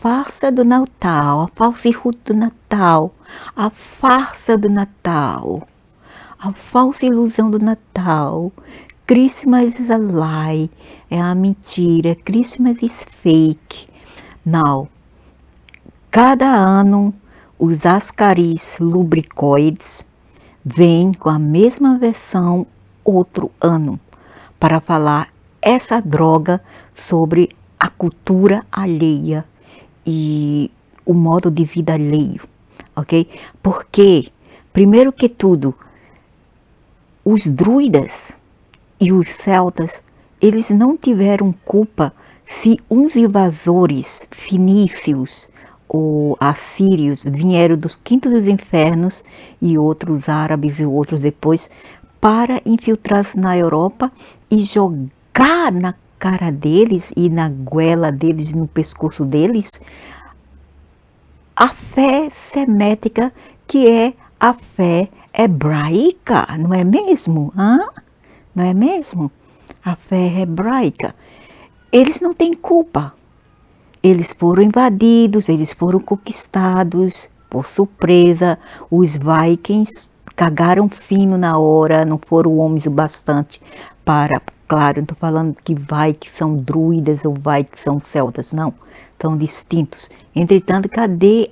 farsa do Natal, a falsirruta do Natal, a farsa do Natal, a falsa ilusão do Natal. Christmas is a lie, é a mentira, Christmas is fake. Now, cada ano os ascaris lubricoides vêm com a mesma versão outro ano para falar essa droga sobre a cultura alheia e o modo de vida alheio, ok? Porque, primeiro que tudo, os druidas e os celtas, eles não tiveram culpa se uns invasores fenícios ou assírios vieram dos quintos dos infernos e outros árabes e outros depois para infiltrar-se na Europa e jogar na cara deles e na goela deles, no pescoço deles, a fé semética que é a fé hebraica, não é mesmo? Não é mesmo? A fé hebraica. Eles não têm culpa. Eles foram invadidos, eles foram conquistados por surpresa. Os vikings cagaram fino na hora, não foram homens o bastante para... Claro, não estou falando que vikings são druidas ou vikings são celtas, não. São distintos. Entretanto, cadê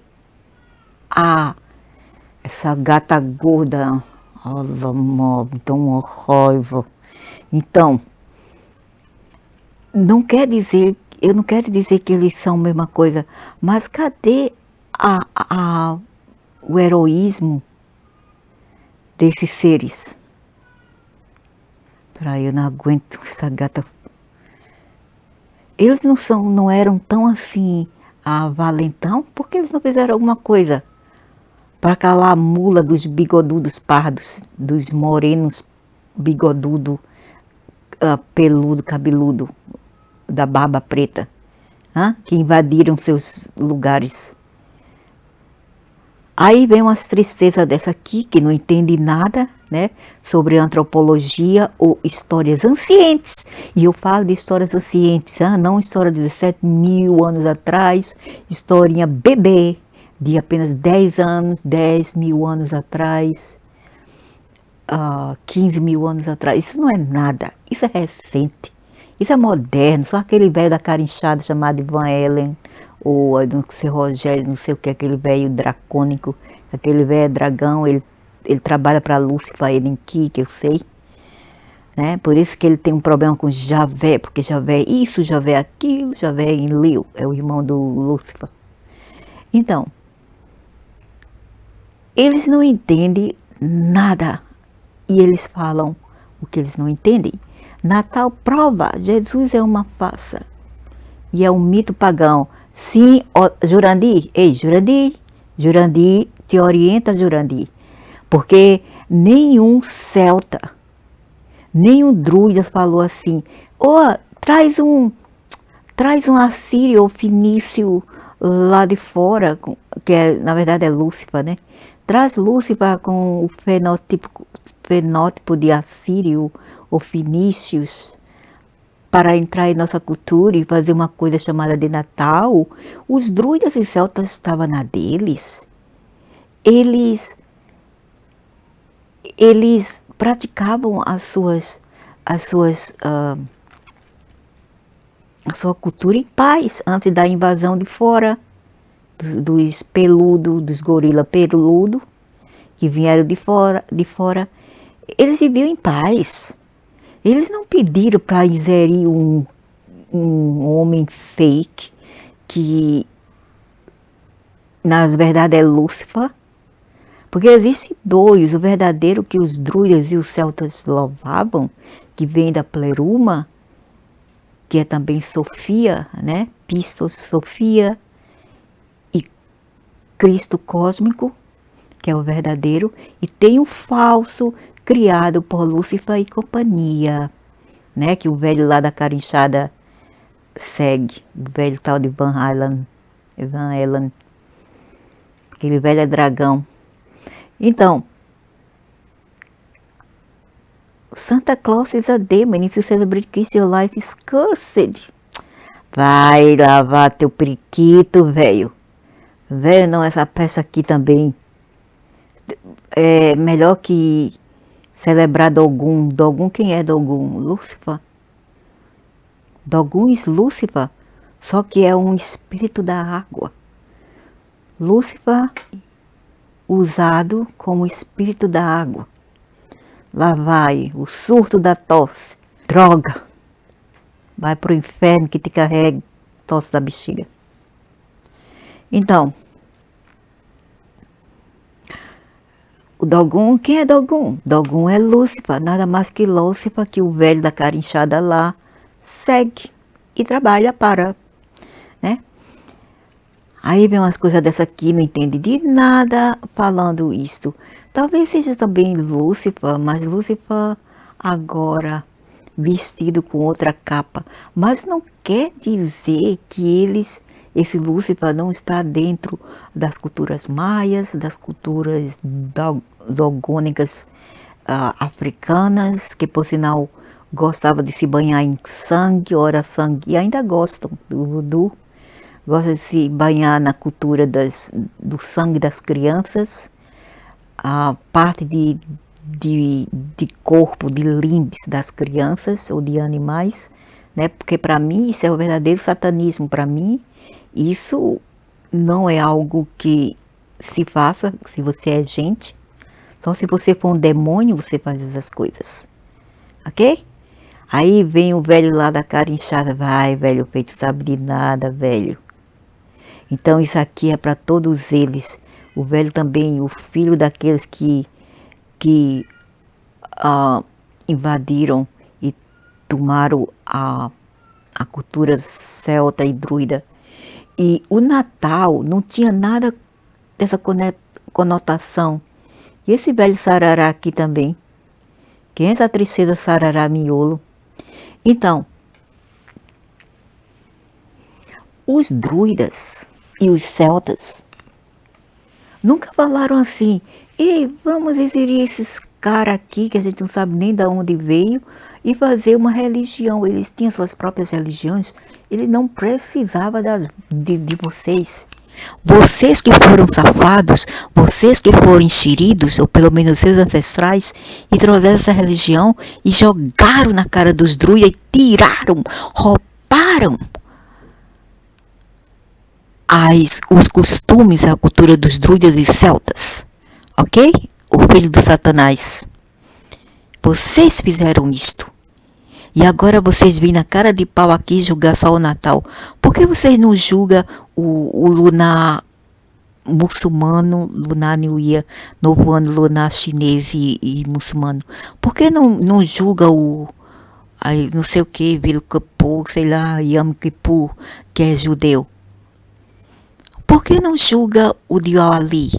essa gata gorda? Tão raiva. Então, não quer dizer, eu não quero dizer que eles são a mesma coisa, mas cadê o heroísmo desses seres? Peraí, eu não aguento essa gata. Eles não eram tão assim valentão, porque eles não fizeram alguma coisa para calar a mula dos bigodudos pardos, dos morenos bigodudo, peludo, cabeludo, da barba preta, que invadiram seus lugares. Aí vem umas tristezas dessa aqui, que não entende nada, né, sobre antropologia ou histórias ancientes. E eu falo de histórias ancientes, não história de 17 mil anos atrás, historinha bebê, de apenas 10 anos, 10 mil anos atrás, 15 mil anos atrás. Isso não é nada, isso é recente, isso é moderno. Só aquele velho da cara inchada chamado Van Halen, ou não sei, Rogério, não sei o que, aquele velho dracônico, aquele velho dragão, ele trabalha para Lúcifer, ele em que eu sei, né? Por isso que ele tem um problema com Javé, porque Javé é isso, Javé é aquilo, Javé é Enlil, é o irmão do Lúcifer. Então, eles não entendem nada e eles falam o que eles não entendem. Natal prova, Jesus é uma farsa e é um mito pagão. Sim, Jurandir, ei, Jurandir, te orienta, Jurandir, porque nenhum celta, nenhum druida falou assim, traz um assírio ou fenício lá de fora, que na verdade é Lúcifer, né? Traz Lúcifer com o fenótipo de assírio ou fenícios para entrar em nossa cultura e fazer uma coisa chamada de Natal. Os druidas e celtas estavam na deles. Eles praticavam a sua cultura em paz antes da invasão de fora, dos peludos, dos gorila peludo que vieram de fora. Eles viviam em paz. Eles não pediram para inserir um homem fake, que na verdade é Lúcifer, porque existem dois, o verdadeiro que os druidas e os celtas louvavam, que vem da Pleruma, que é também Sofia, né? Pistos Sofia, e Cristo cósmico, que é o verdadeiro, e tem o falso, criado por Lúcifer e companhia, né? Que o velho lá da cara inchada segue, o velho tal de Van Halen, aquele velho dragão. Então, Santa Claus is a demon. If you celebrate Christ, your life is cursed. Vai lavar teu periquito, velho. Velho não, essa peça aqui também. É melhor que celebrar Dogum. Dogum, quem é Dogum? Lúcifer. Dogum é Lúcifer, só que é um espírito da água. Lúcifer usado como espírito da água. Lá vai o surto da tosse. Droga! Vai pro inferno que te carrega tosse da bexiga. Então, o Dogum, quem é Dogum? Dogum é Lúcifer, nada mais que Lúcifer, que o velho da cara inchada lá segue e trabalha para, né? Aí vem umas coisas dessa aqui, não entende de nada falando isto. Talvez seja também Lúcifer, mas Lúcifer agora vestido com outra capa. Mas não quer dizer que esse Lúcifer não está dentro das culturas maias, das culturas dogônicas africanas, que por sinal gostava de se banhar em sangue, ora sangue, e ainda gostam do voodoo. Gosta de se banhar na cultura do sangue das crianças, a parte de corpo, de limbos das crianças ou de animais, né? Porque para mim isso é o verdadeiro satanismo. Para mim isso não é algo que se faça se você é gente. Só se você for um demônio você faz essas coisas, ok? Aí vem o velho lá da cara inchada, vai velho feito sabe de nada, velho. Então isso aqui é para todos eles. O velho também, o filho daqueles que invadiram e tomaram a cultura celta e druida. E o Natal não tinha nada dessa conotação. E esse velho sarará aqui também. Quem é essa tristeza sarará miolo? Então, os druidas e os celtas nunca falaram assim, e vamos inserir esses caras aqui, que a gente não sabe nem de onde veio, e fazer uma religião. Eles tinham suas próprias religiões, ele não precisava de vocês. Vocês que foram safados, vocês que foram enxeridos, ou pelo menos seus ancestrais, e trouxeram essa religião e jogaram na cara dos druidas e tiraram, roubaram os costumes, a cultura dos druidas e celtas, ok? O filho do Satanás. Vocês fizeram isto. E agora vocês vêm na cara de pau aqui julgar só o Natal. Por que vocês não julgam o lunar muçulmano, lunar New Year, novo ano lunar chinês e muçulmano? Por que não julga não sei o que, Vil Kippur, sei lá, Yom Kippur, que é judeu? Por que não julga o Diwali,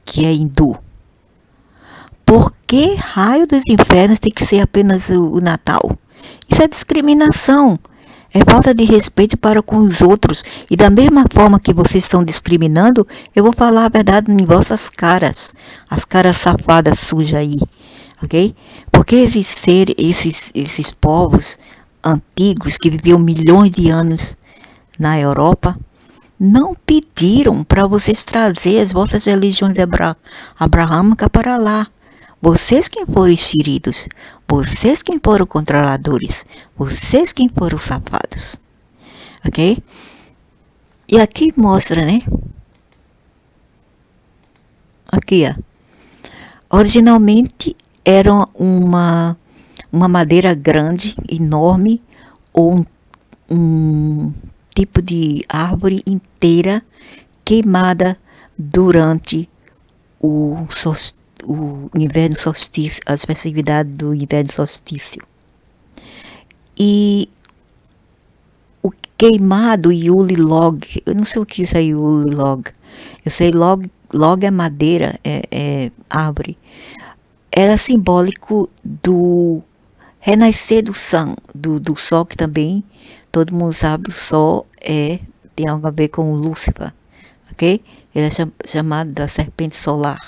que é hindu? Por que raio dos infernos tem que ser apenas o Natal? Isso é discriminação. É falta de respeito para com os outros. E da mesma forma que vocês estão discriminando, eu vou falar a verdade em vossas caras. As caras safadas sujas aí. Ok? Porque esses povos antigos que viviam milhões de anos na Europa não pediram para vocês trazer as vossas religiões abraâmicas para lá. Vocês quem foram enxeridos, vocês quem foram controladores, vocês quem foram safados. Ok? E aqui mostra, né? Aqui, ó. Originalmente era uma madeira grande, enorme, ou um tipo de árvore inteira queimada durante o inverno solstício, as festividades do inverno solstício. E o queimado Yule log, eu não sei o que é isso aí, Yule log. Eu sei log é madeira, é árvore. Era simbólico do renascer do sol, que também todo mundo sabe, o sol tem algo a ver com o Lúcifer, ok? Ele é chamado da serpente solar.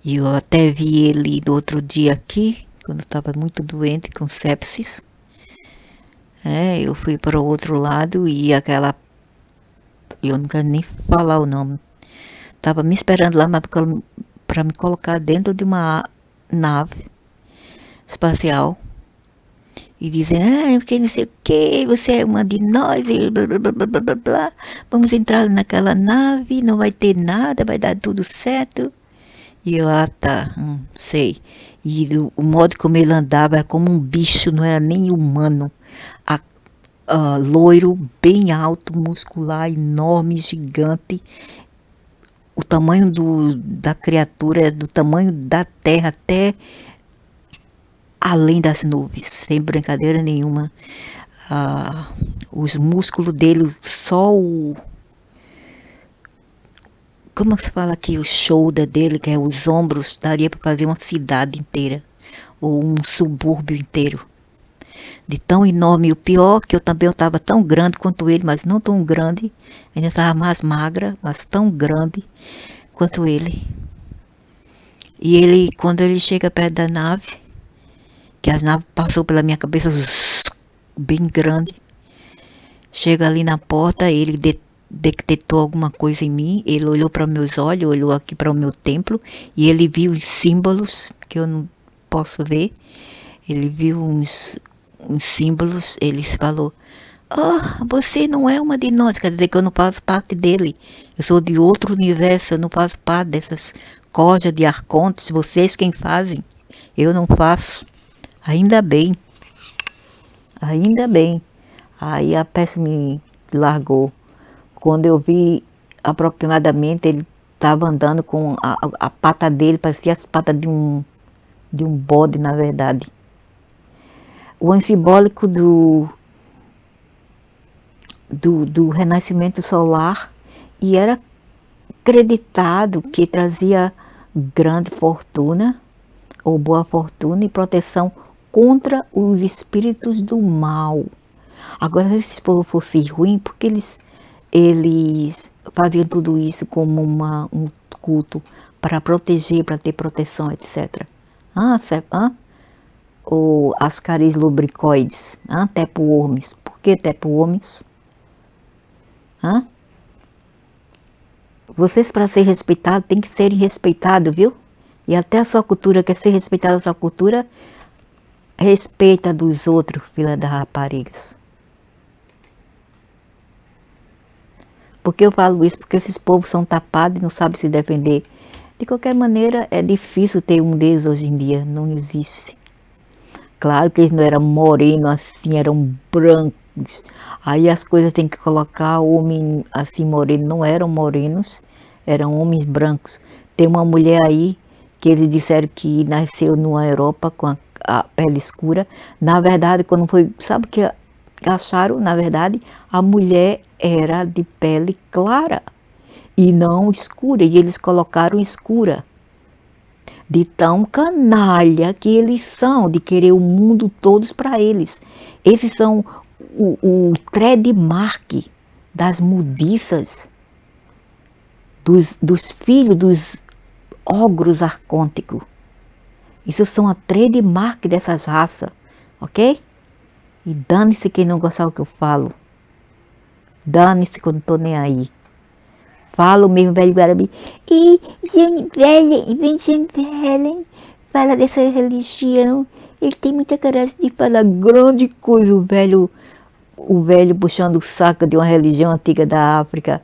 E eu até vi ele no outro dia aqui, quando eu estava muito doente com sepsis. Eu fui para o outro lado e aquela, eu não quero nem falar o nome, tava me esperando lá para me colocar dentro de uma nave espacial e dizendo, porque não sei o que, você é uma de nós, e blá, blá, blá, blá, blá, blá. Vamos entrar naquela nave, não vai ter nada, vai dar tudo certo. E eu, tá, sei. E o modo como ele andava era como um bicho, não era nem humano. Loiro, bem alto, muscular, enorme, gigante. O tamanho da criatura é do tamanho da terra até além das nuvens, sem brincadeira nenhuma. Os músculos dele, só o. Como se fala aqui? O shoulder dele, que é os ombros, daria para fazer uma cidade inteira, ou um subúrbio inteiro. De tão enorme. O pior que eu também estava tão grande quanto ele, mas não tão grande. Ainda estava mais magra, mas tão grande quanto ele. E ele, quando ele chega perto da nave, que as naves passou pela minha cabeça bem grande, chega ali na porta, ele detectou alguma coisa em mim, ele olhou para meus olhos, olhou aqui para o meu templo, e ele viu os símbolos que eu não posso ver. Ele viu uns símbolos, ele falou, você não é uma de nós, quer dizer que eu não faço parte dele, eu sou de outro universo, eu não faço parte dessas corjas de arcontes, vocês quem fazem, eu não faço. Ainda bem, ainda bem. Aí a peça me largou. Quando eu vi aproximadamente, ele estava andando com a pata dele, parecia as patas de um bode, na verdade. O simbólico do renascimento solar, e era acreditado que trazia grande fortuna, ou boa fortuna e proteção contra os espíritos do mal. Agora, se esse povo fosse ruim, porque eles faziam tudo isso como um culto para proteger, para ter proteção, etc. Ou ascaris lubricoides, tapeworms. Por que tapeworms? Vocês, para ser respeitados, tem que serem respeitados, viu? E até a sua cultura, quer ser respeitada a sua cultura, respeita dos outros, filha das raparigas. Por que eu falo isso? Porque esses povos são tapados e não sabem se defender. De qualquer maneira, é difícil ter um deles hoje em dia, não existe. Claro que eles não eram morenos assim, eram brancos. Aí as coisas tem que colocar homem assim moreno, não eram morenos, eram homens brancos. Tem uma mulher aí que eles disseram que nasceu na Europa com a pele escura. Na verdade, quando foi, sabe o que acharam? Na verdade, a mulher era de pele clara e não escura, e eles colocaram escura. De tão canalha que eles são, de querer o mundo todos para eles. Esses são o trademark das mudiças, dos filhos dos ogros arcônticos. Isso são a trademark dessas raças, ok? E dane-se quem não gostar do que eu falo. Dane-se que eu não tô nem aí. Falo mesmo, velho Guarabi. E gente velha, fala dessa religião. Ele tem muita coragem de falar grande coisa, o velho puxando o saco de uma religião antiga da África.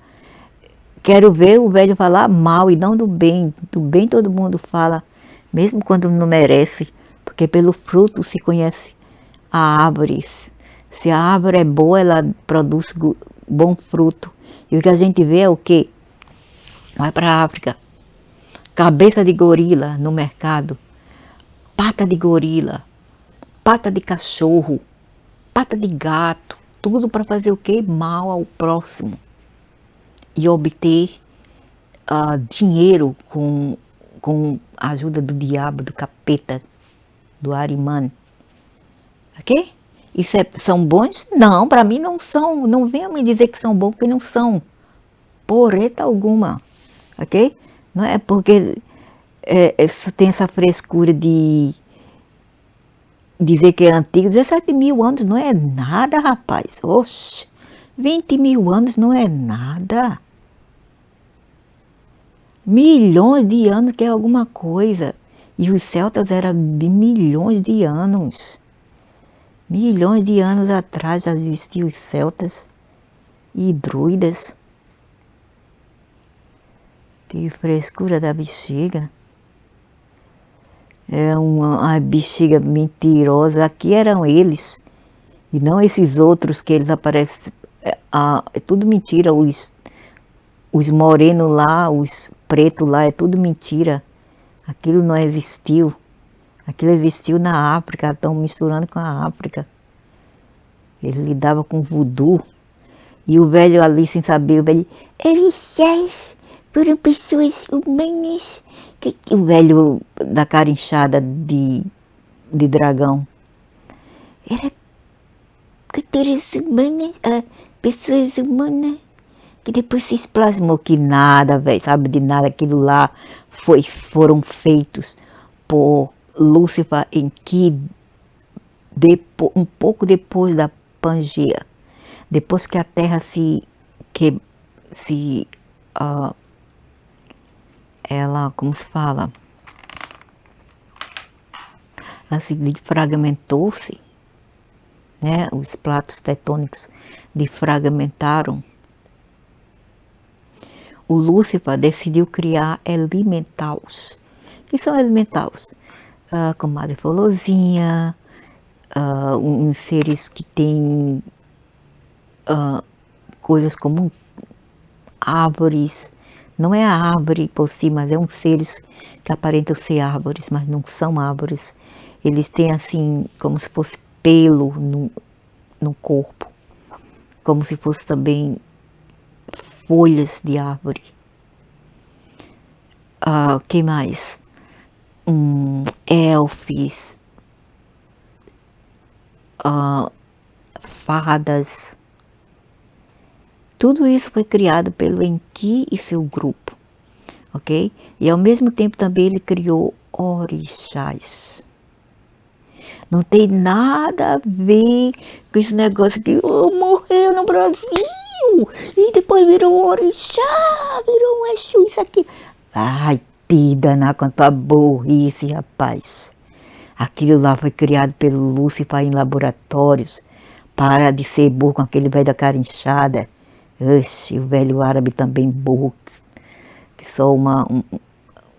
Quero ver o velho falar mal e não do bem. Do bem todo mundo fala, mesmo quando não merece, porque pelo fruto se conhece a árvore. Se a árvore é boa, ela produz bom fruto. E o que a gente vê é o quê? Vai para a África, cabeça de gorila no mercado, pata de gorila, pata de cachorro, pata de gato, tudo para fazer o quê? Mal ao próximo. E obter dinheiro com a ajuda do diabo, do capeta, do Arimane. Ok? Isso são bons? Não, para mim não são. Não venham me dizer que são bons, porque não são. Porreta alguma. Ok? Não é porque tem essa frescura de dizer que é antigo, 17 mil anos não é nada, rapaz. Oxe, 20 mil anos não é nada. Milhões de anos que é alguma coisa. E os celtas eram de milhões de anos. Milhões de anos atrás já existiam os celtas e druidas. Que frescura da bexiga. É uma bexiga mentirosa. Aqui eram eles. E não esses outros que eles aparecem. É tudo mentira. Os morenos lá, os pretos lá, é tudo mentira. Aquilo não existiu. Aquilo existiu na África. Estão misturando com a África. Ele lidava com voodoo. E o velho ali, sem saber, o velho, orixás foram pessoas humanas. O velho da cara inchada de dragão. Era criaturas humanas, pessoas humanas. Que depois se plasmou que nada, velho, sabe de nada, aquilo lá foram feitos por Lúcifer em que um pouco depois da Pangeia. Depois que a Terra ela, como se fala? Ela se fragmentou-se, né? Os platos tectônicos defragmentaram. O Lúcifer decidiu criar elementais. O que são elementais? Comadre Folozinha, uns seres que têm coisas como árvores. Não é a árvore por si, mas é uns seres que aparentam ser árvores, mas não são árvores. Eles têm assim, como se fosse pelo no corpo. Como se fosse também folhas de árvore. Que mais? Elfes. Fadas. Tudo isso foi criado pelo Enki e seu grupo, ok? E ao mesmo tempo também ele criou orixás. Não tem nada a ver com esse negócio que morreu no Brasil e depois virou um orixá, virou um Exu, isso aqui. Ai, te danar com a tua burrice, rapaz. Aquilo lá foi criado pelo Lúcifer em laboratórios. Para de ser burro com aquele velho da cara inchada. Oxe, o velho árabe também burro, que só um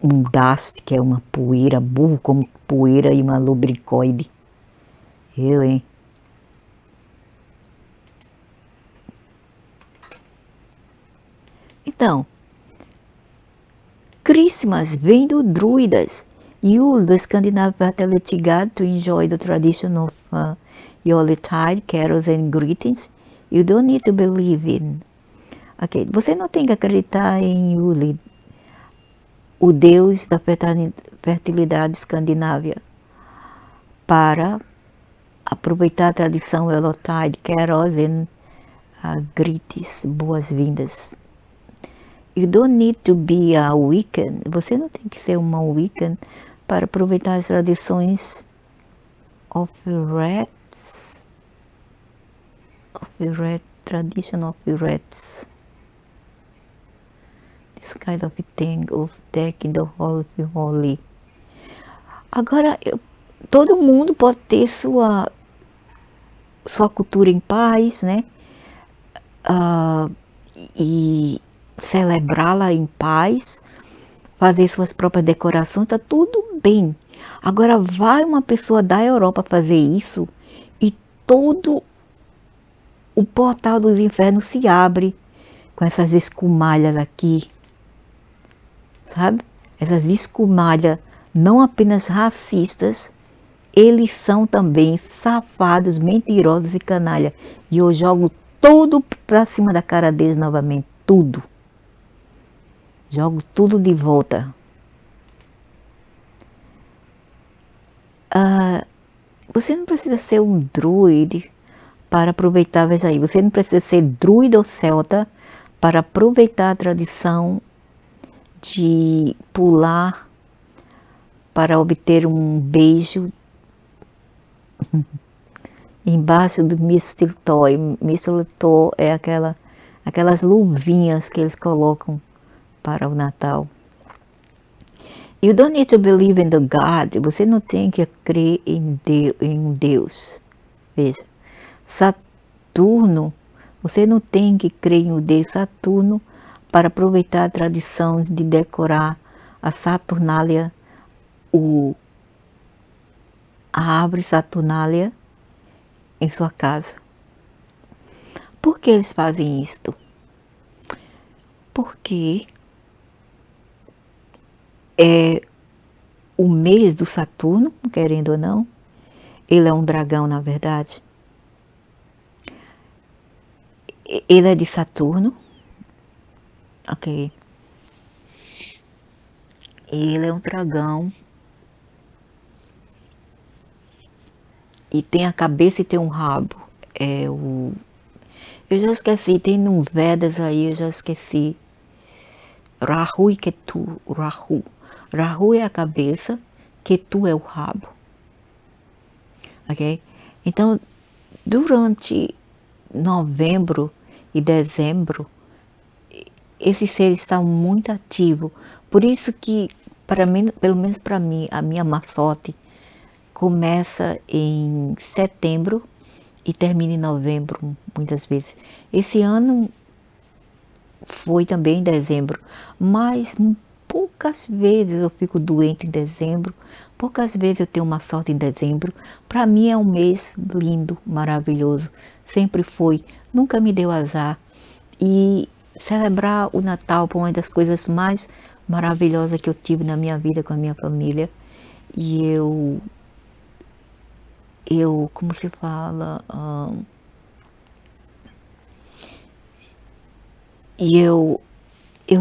dust, que é uma poeira, burro como poeira e uma lubricoide. Eu, hein? Então, Christmas vem do druidas. You, the Scandinavian fertility god, to enjoy the tradition of Yuletide, carols and greetings. You don't need to believe in. Ok, você não tem que acreditar em Yule, o deus da fertilidade escandinávia, para aproveitar a tradição Yuletide, carols and greetings, boas-vindas. You don't need to be a Wiccan. Você não tem que ser uma Wiccan para aproveitar as tradições of rats, tradition of rats. This kind of thing of taking the holy. Agora, todo mundo pode ter sua cultura em paz, né? E celebrá-la em paz, fazer suas próprias decorações, tá tudo bem. Agora vai uma pessoa da Europa fazer isso e todo o portal dos infernos se abre com essas escumalhas aqui, sabe? Essas escumalhas não apenas racistas, eles são também safados, mentirosos e canalha. E eu jogo tudo pra cima da cara deles novamente, tudo. Jogo tudo de volta. Você não precisa ser um druide para aproveitar, veja aí, você não precisa ser druida ou celta para aproveitar a tradição de pular para obter um beijo embaixo do mistletoe. Mistletoe é aquelas luvinhas que eles colocam para o Natal. You don't need to believe in the God. Você não tem que crer em Deus. Veja, Saturno, você não tem que crer em Deus Saturno para aproveitar a tradição de decorar a Saturnália, a árvore Saturnália em sua casa. Por que eles fazem isto? Porque é o mês do Saturno, querendo ou não, ele é um dragão, na verdade. Ele é de Saturno, ok? Ele é um dragão e tem a cabeça e tem um rabo. Eu já esqueci, tem no Vedas aí, eu já esqueci. Rahu e Ketu, Rahu. Rahu é a cabeça, Ketu é o rabo. Ok? Então, durante novembro e dezembro, esses seres estão muito ativos. Por isso que, pelo menos para mim, a minha má sorte começa em setembro e termina em novembro, muitas vezes. Esse ano foi também em dezembro, mas poucas vezes eu fico doente em dezembro, poucas vezes eu tenho uma sorte em dezembro. Para mim é um mês lindo, maravilhoso, sempre foi, nunca me deu azar. E celebrar o Natal foi uma das coisas mais maravilhosas que eu tive na minha vida com a minha família. E como se fala, e eu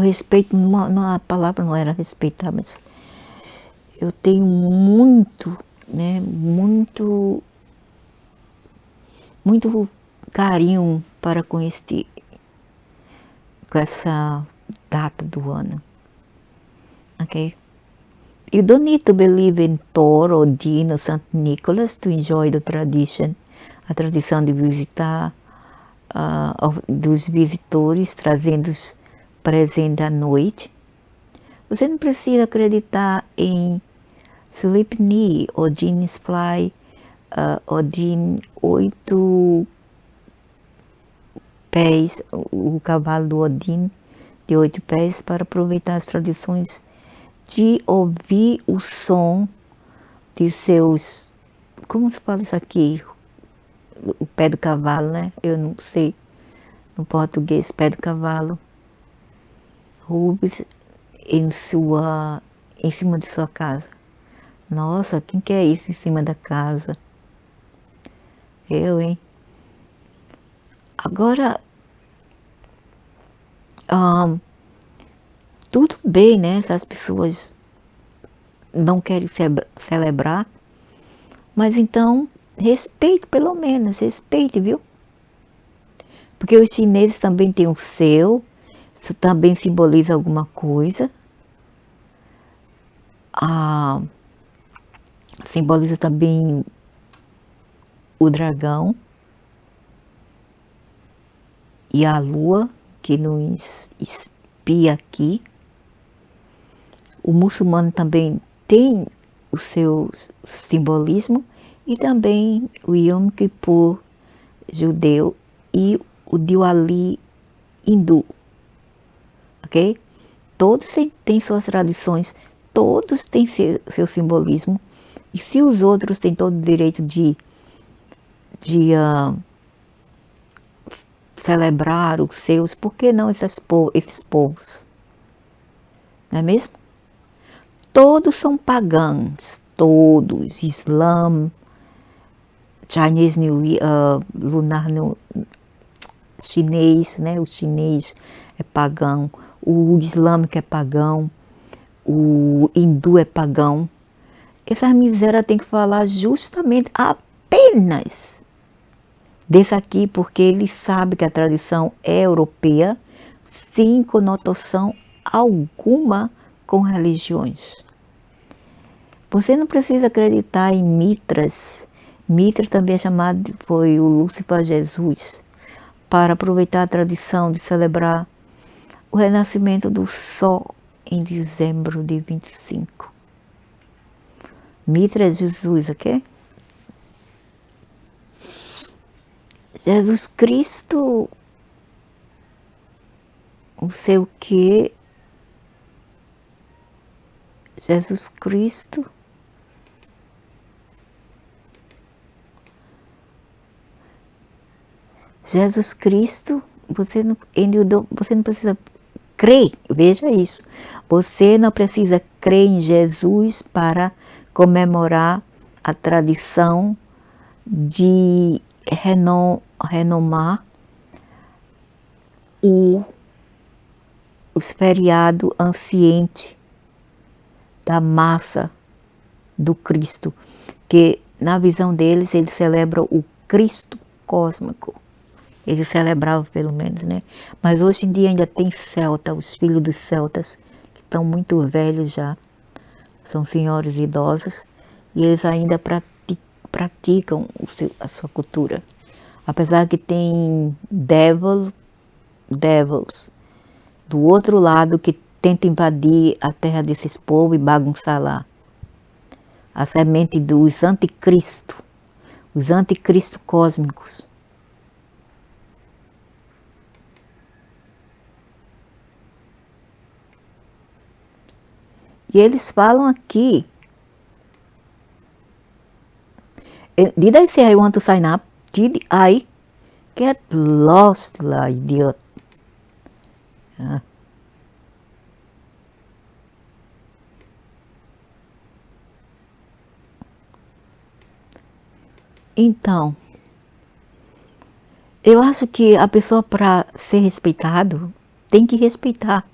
respeito, a palavra não era respeitar, mas eu tenho muito, né, muito carinho para com essa data do ano, ok? You don't need to believe in Thor, Odin ou Saint Nicholas to enjoy the tradition, a tradição de visitar, dos visitores trazendo os presentes à noite. Você não precisa acreditar em Sleipnir, Odin's Fly, Odin 8 pés, o cavalo do Odin de 8 pés, para aproveitar as tradições de ouvir o som de seus, como se fala isso aqui? O pé do cavalo, né? Eu não sei no português, pé do cavalo. Rubens em cima de sua casa. Nossa, quem que é isso em cima da casa? Eu, hein? Agora, tudo bem, né? Se as pessoas não querem celebrar, mas então respeite, pelo menos, respeite, viu? Porque os chineses também têm o seu, isso também simboliza alguma coisa. Simboliza também o dragão e a lua que nos espia aqui. O muçulmano também tem o seu simbolismo e também o Yom Kippur judeu e o Diwali hindu, ok? Todos têm suas tradições, todos têm seu simbolismo, e se os outros têm todo o direito de celebrar os seus, por que não esses povos? Não é mesmo? Todos são pagãos, todos, Islã, Chinese New Year, lunar chinês, né? O chinês é pagão, o islâmico é pagão, o hindu é pagão. Essa miséria tem que falar justamente apenas desse aqui, porque ele sabe que a tradição é europeia, sem conotação alguma com religiões. Você não precisa acreditar em Mitras, Mitra também é chamado, foi o Lúcifer Jesus, para aproveitar a tradição de celebrar o renascimento do Sol em dezembro de 25. Mitra é Jesus, ok? Jesus Cristo, não sei o que, Jesus Cristo, você não precisa crer, veja isso, você não precisa crer em Jesus para comemorar a tradição de renomar os feriados ancientes da massa do Cristo, que na visão deles eles celebram o Cristo cósmico. Eles celebravam pelo menos, né? Mas hoje em dia ainda tem celta, os filhos dos celtas, que estão muito velhos já, são senhores idosos, e eles ainda praticam a sua cultura. Apesar que tem devils do outro lado que tentam invadir a terra desses povos e bagunçar lá. A semente dos anticristo, os anticristos cósmicos. E eles falam aqui, did I say I want to sign up? Did I get lost, idiot? Então, eu acho que a pessoa, para ser respeitado, tem que respeitar.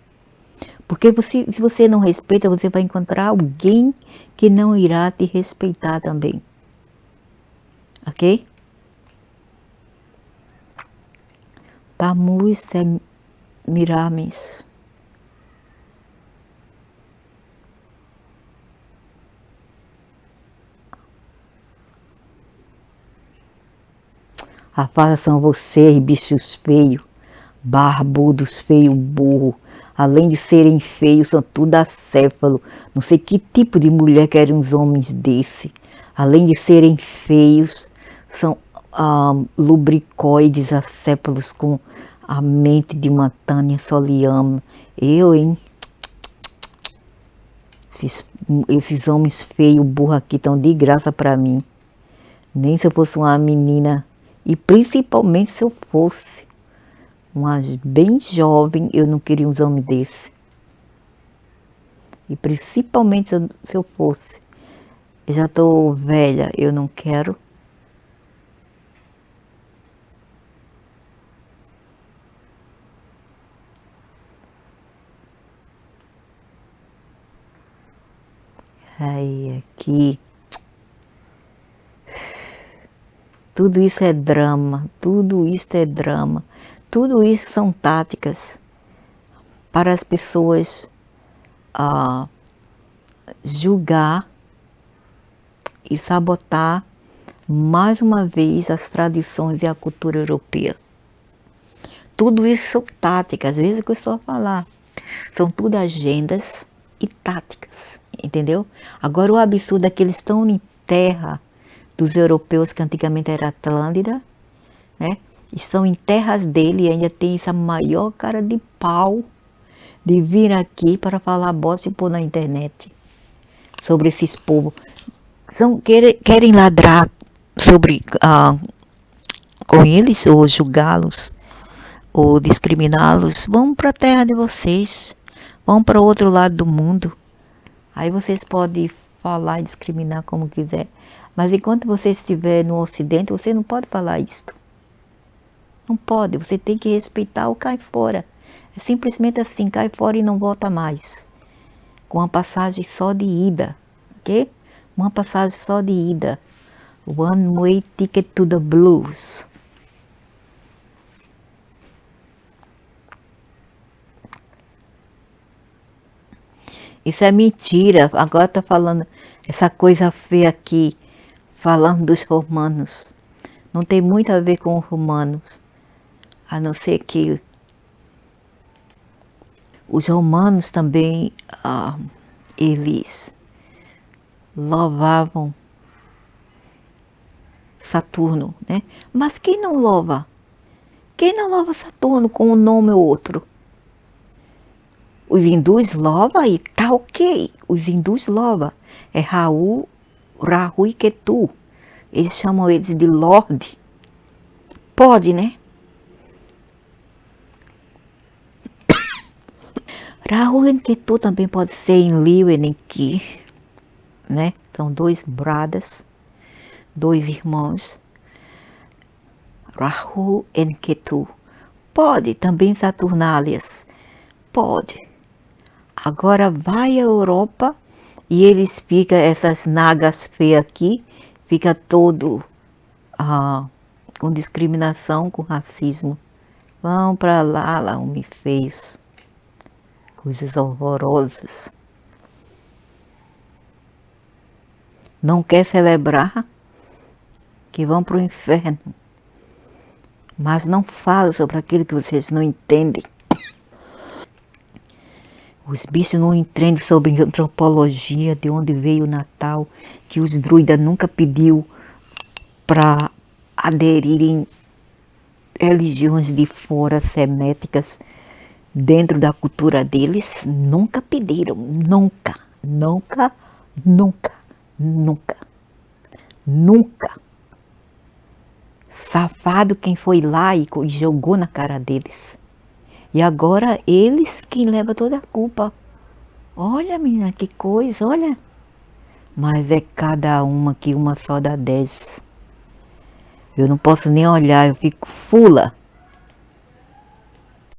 Porque se você não respeita, você vai encontrar alguém que não irá te respeitar também. Ok? Tamus Semiramis. Rapaz, são vocês, bichos feios, barbudos, feios, burro. Além de serem feios, são tudo acéfalo. Não sei que tipo de mulher querem uns homens desse. Além de serem feios, são lubricoides, acéfalos com a mente de uma Tânia Soliama. Eu, hein? Esses homens feios, burros aqui estão de graça para mim. Nem se eu fosse uma menina, e principalmente se eu fosse uma bem jovem, eu não queria uns homens desses. E principalmente se eu fosse. Eu já estou velha, eu não quero. Aí, aqui. Tudo isso é drama, tudo isso é drama. Tudo isso são táticas para as pessoas julgar e sabotar mais uma vez as tradições e a cultura europeia. Tudo isso são táticas, às vezes é o que eu estou a falar. São tudo agendas e táticas, entendeu? Agora o absurdo é que eles estão em terra dos europeus, que antigamente era Atlântida, né? Estão em terras dele e ainda tem essa maior cara de pau de vir aqui para falar bosta e pôr na internet sobre esses povos. Querem ladrar sobre com eles, ou julgá-los, ou discriminá-los. Vão para a terra de vocês, vão para o outro lado do mundo. Aí vocês podem falar e discriminar como quiser. Mas enquanto você estiver no Ocidente, você não pode falar isto. Não pode, você tem que respeitar ou cai fora. É simplesmente assim, cai fora e não volta mais. Com uma passagem só de ida, ok? Uma passagem só de ida. One way ticket to the blues. Isso é mentira. Agora tá falando essa coisa feia aqui. falando dos romanos. Não tem muito a ver com os romanos, a não ser que os romanos também, eles louvavam Saturno, né? Mas quem não louva? Quem não louva Saturno com um nome ou outro? Os hindus louvam e tá ok. Os hindus louvam. É Rahu e Ketu. Eles chamam eles de Lorde. Pode, né? Rahu e Ketu também pode ser em Liu e em Ki, né? São dois bradas, dois irmãos. Rahu e Ketu. Pode também Saturnálias. Pode. Agora vai à Europa e eles ficam, essas nagas feias aqui, fica todo com discriminação, com racismo. Vão para lá, homens feios. Coisas horrorosas. Não quer celebrar? Que vão para o inferno. Mas não fala sobre aquilo que vocês não entendem. Os bichos não entendem sobre antropologia, de onde veio o Natal, que os druidas nunca pediu para aderirem religiões de fora seméticas dentro da cultura deles. Nunca pediram, nunca, nunca, nunca, nunca, nunca. Safado quem foi lá e jogou na cara deles. E agora eles quem leva toda a culpa. Olha, menina, que coisa, olha. Mas é cada uma que uma só dá 10. Eu não posso nem olhar, eu fico fula.